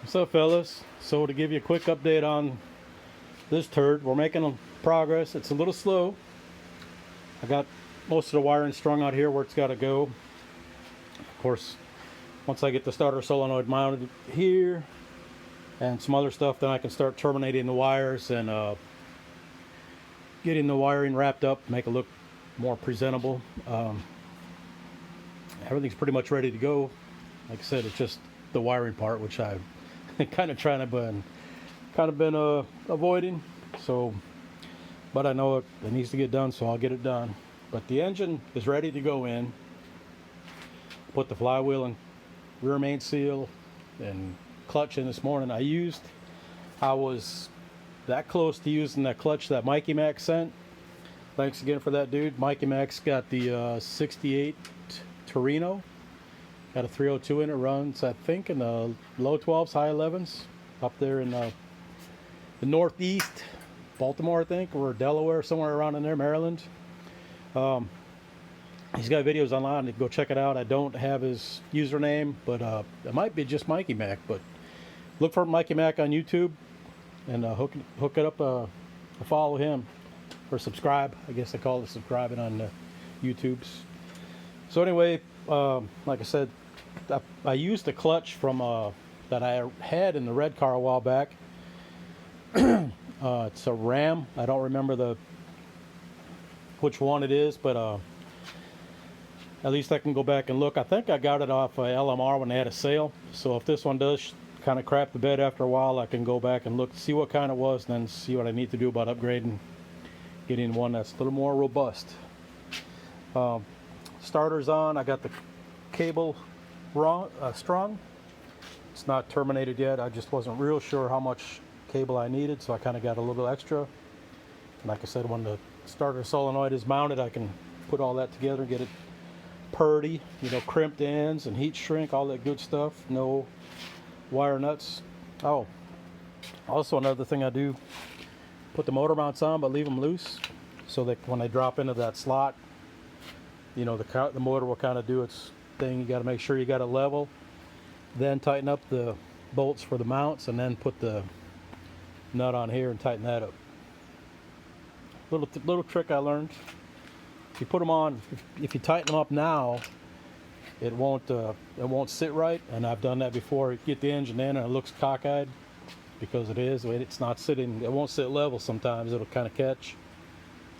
What's up, fellas? So to give you a quick update on this turd, we're making progress. It's a little slow. I got most of the wiring strung out here where it's got to go. Of course, once I get the starter solenoid mounted here and some other stuff, then I can start terminating the wires and getting the wiring wrapped up, make it look more presentable. Everything's pretty much ready to go. Like I said, it's just the wiring part, which I kind of been avoiding. So, but I know it needs to get done, so I'll get it done. But the engine is ready to go in. Put the flywheel and rear main seal and clutch in this morning. I was that close to using that clutch that Mikey Mac sent. Thanks again for that, dude. Mikey Mac's got the 68 Torino. Got a 302 in it, runs I think in the low 12s, high 11s, up there in the northeast, Baltimore I think, or Delaware, somewhere around in there, Maryland. He's got videos online, go check it out. I don't have his username, but it might be just Mikey Mac, but look for Mikey Mac on YouTube and hook it up, follow him, or subscribe. I guess they call it subscribing on YouTubes. So anyway, like I said, I used the clutch from that I had in the red car a while back. It's a Ram. I don't remember which one it is, but at least I can go back and look. I think I got it off LMR when they had a sale. So if this one does kind of crap the bed after a while, I can go back and look, see what kind it was, and then see what I need to do about upgrading, getting one that's a little more robust. Starter's on. I got the cable strung. It's not terminated yet. I just wasn't real sure how much cable I needed, so I kind of got a little extra. And like I said, when the starter solenoid is mounted, I can put all that together and get it purdy, crimped ends and heat shrink, all that good stuff. No wire nuts. Oh, also another thing I do, put the motor mounts on but leave them loose so that when they drop into that slot, the motor will kind of do its thing. You got to make sure you got it level, then tighten up the bolts for the mounts, and then put the nut on here and tighten that up. Little trick I learned. If you put them on, if you tighten them up now, it won't sit right. And I've done that before. You get the engine in and it looks cockeyed because it's not sitting. It won't sit level sometimes. It'll kind of catch.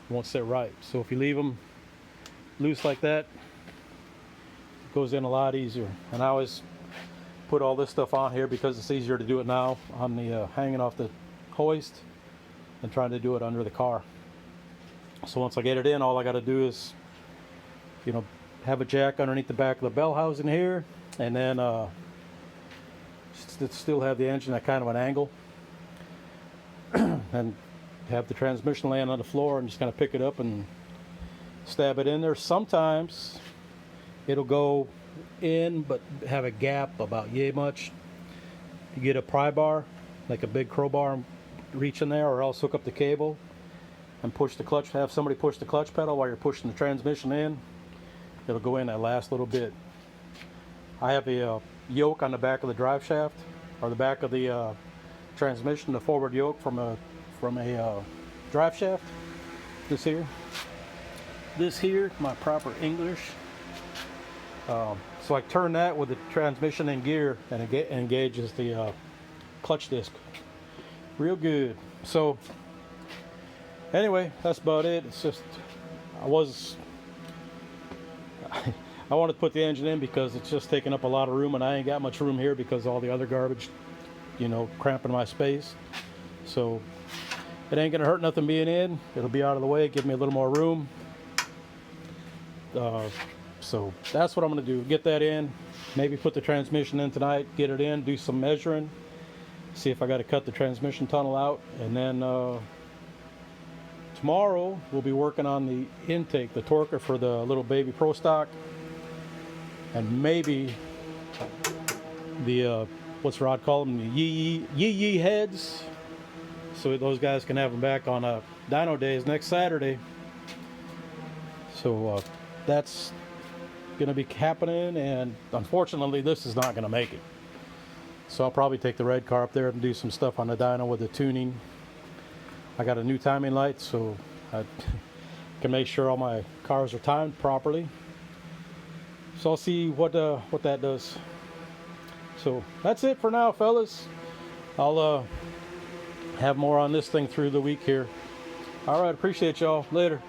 It won't sit right. So if you leave them loose like that, it goes in a lot easier. And I always put all this stuff on here because it's easier to do it now on the hanging off the hoist than trying to do it under the car. So once I get it in, all I got to do is have a jack underneath the back of the bell housing here, and then still have the engine at kind of an angle, and have the transmission laying on the floor, and just kind of pick it up and stab it in there. Sometimes it'll go in but have a gap about yay much. You get a pry bar, like a big crowbar, and reach in there, or else hook up the cable and push the clutch. Have somebody push the clutch pedal while you're pushing the transmission in. It'll go in that last little bit. I have a yoke on the back of the drive shaft, or the back of the transmission, the forward yoke from a drive shaft. This here, my proper English. So I turn that with the transmission in gear, and it engages the clutch disc real good. So anyway, that's about it. It's just I wanted to put the engine in because it's just taking up a lot of room, and I ain't got much room here because all the other garbage, cramping my space. So it ain't gonna hurt nothing being in. It'll be out of the way, give me a little more room. So that's what I'm gonna do. Get that in, maybe put the transmission in tonight, get it in, do some measuring, see if I got to cut the transmission tunnel out, and then tomorrow we'll be working on the intake, the torquer for the little baby Pro Stock, and maybe the what's Rod call them, the yee heads, so those guys can have them back on dyno days next Saturday. So that's going to be happening, and unfortunately this is not going to make it. So I'll probably take the red car up there and do some stuff on the dyno with the tuning. I got a new timing light, so I can make sure all my cars are timed properly. So I'll see what that does. So that's it for now, fellas. I'll have more on this thing through the week here. All right, appreciate y'all. Later.